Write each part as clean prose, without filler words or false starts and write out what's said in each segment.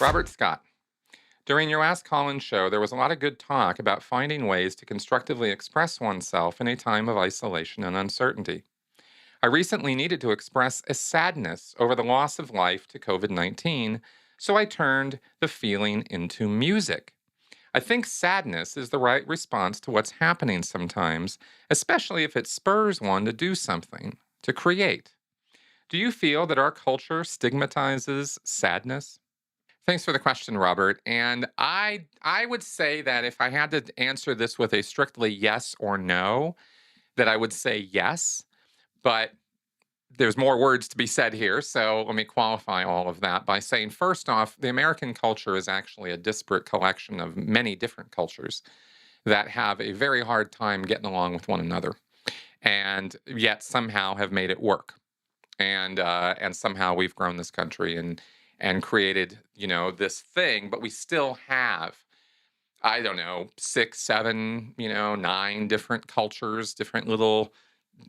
Robert Scott, during your last call-in show, there was a lot of good talk about finding ways to constructively express oneself in a time of isolation and uncertainty. I recently needed to express a sadness over the loss of life to COVID 19, so I turned the feeling into music. I think sadness is the right response to what's happening sometimes, especially if it spurs one to do something, to create. Do you feel that our culture stigmatizes sadness? Thanks for the question, Robert. And I would say that if I had to answer this with a strictly yes or no, that I would say yes. But there's more words to be said here, so let me qualify all of that by saying first off, the American culture is actually a disparate collection of many different cultures that have a very hard time getting along with one another, and yet somehow have made it work. And somehow we've grown this country and created, this thing, but we still have, I don't know, 6, 7, 9 different cultures, different little,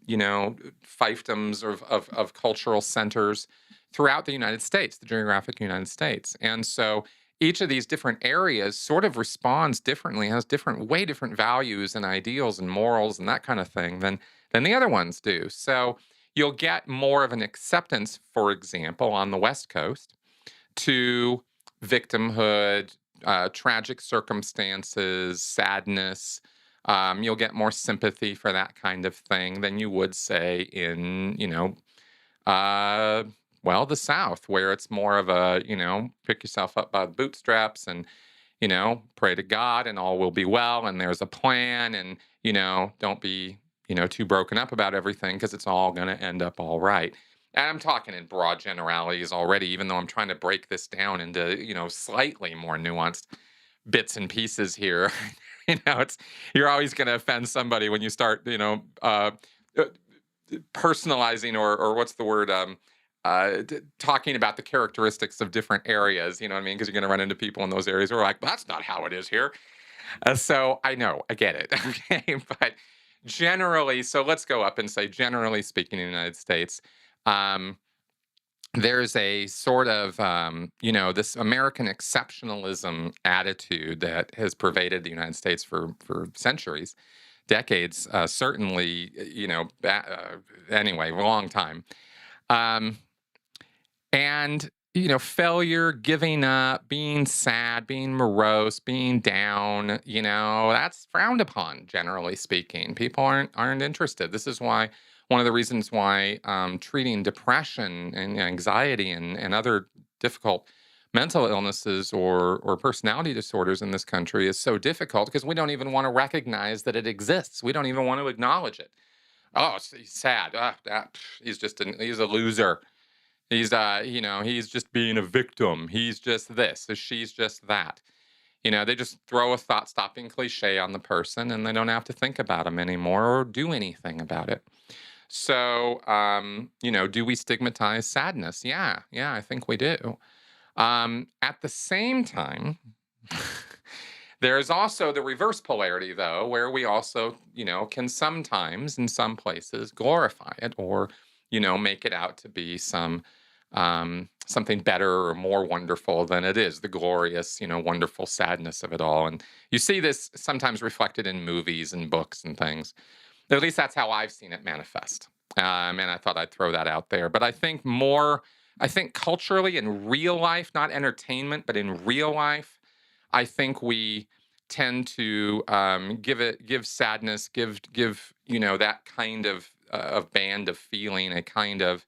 fiefdoms of cultural centers throughout the United States, the geographic United States. And so each of these different areas sort of responds differently, has way different values and ideals and morals and that kind of thing than the other ones do. So you'll get more of an acceptance, for example, on the West Coast to victimhood, tragic circumstances, sadness. You'll get more sympathy for that kind of thing than you would say in, uh, the South, where it's more of a, pick yourself up by the bootstraps and, pray to God and all will be well. And there's a plan and, don't be, too broken up about everything because it's all going to end up all right. And I'm talking in broad generalities already, even though I'm trying to break this down into, slightly more nuanced bits and pieces here. It's you're always going to offend somebody when you start, uh, personalizing or what's the word, talking about the characteristics of different areas. You know what I mean? Because you're going to run into people in those areas who are like, that's not how it is here. So I know, I get it. Okay, but generally, so let's go up and say, generally speaking, in the United States. Um, there's a sort of this American exceptionalism attitude that has pervaded the United States for centuries, decades, certainly, anyway, a long time. um, and failure, giving up, being sad, being morose, being down, that's frowned upon, generally speaking. People aren't interested. This is why one of the reasons why treating depression and anxiety and other difficult mental illnesses or personality disorders in this country is so difficult, because we don't even want to recognize that it exists. We don't even want to acknowledge it. Oh, he's sad. He's a loser. He's just being a victim. He's just this, or she's just that. They just throw a thought stopping cliche on the person and they don't have to think about them anymore or do anything about it. So, do we stigmatize sadness? Yeah, yeah, I think we do. At the same time, there's also the reverse polarity, though, where we also, can sometimes in some places glorify it or, make it out to be something better or more wonderful than it is, the glorious, wonderful sadness of it all. And you see this sometimes reflected in movies and books and things. At least that's how I've seen it manifest. And I thought I'd throw that out there. But I think culturally in real life, not entertainment, but in real life, I think we tend to give sadness, give that kind of band of feeling a kind of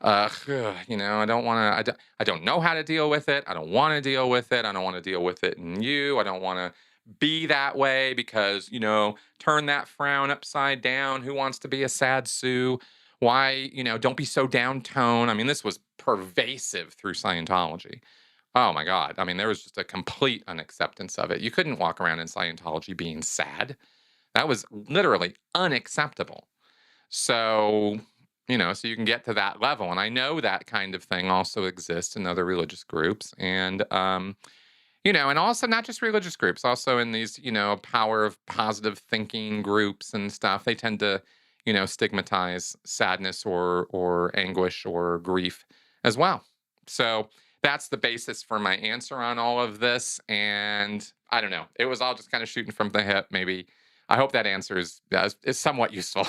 I don't want to. I don't know how to deal with it. I don't want to deal with it. I don't want to deal with it in you. I don't want to be that way because turn that frown upside down. Who wants to be a sad Sue? Why don't be so downtone. I mean, this was pervasive through Scientology. Oh my God. I mean, there was just a complete unacceptance of it. You couldn't walk around in Scientology being sad. That was literally unacceptable. So, so you can get to that level. And I know that kind of thing also exists in other religious groups. And also not just religious groups, also in these, power of positive thinking groups and stuff. They tend to, stigmatize sadness or anguish or grief as well. So that's the basis for my answer on all of this. And I don't know. It was all just kind of shooting from the hip, maybe. I hope that answer is somewhat useful.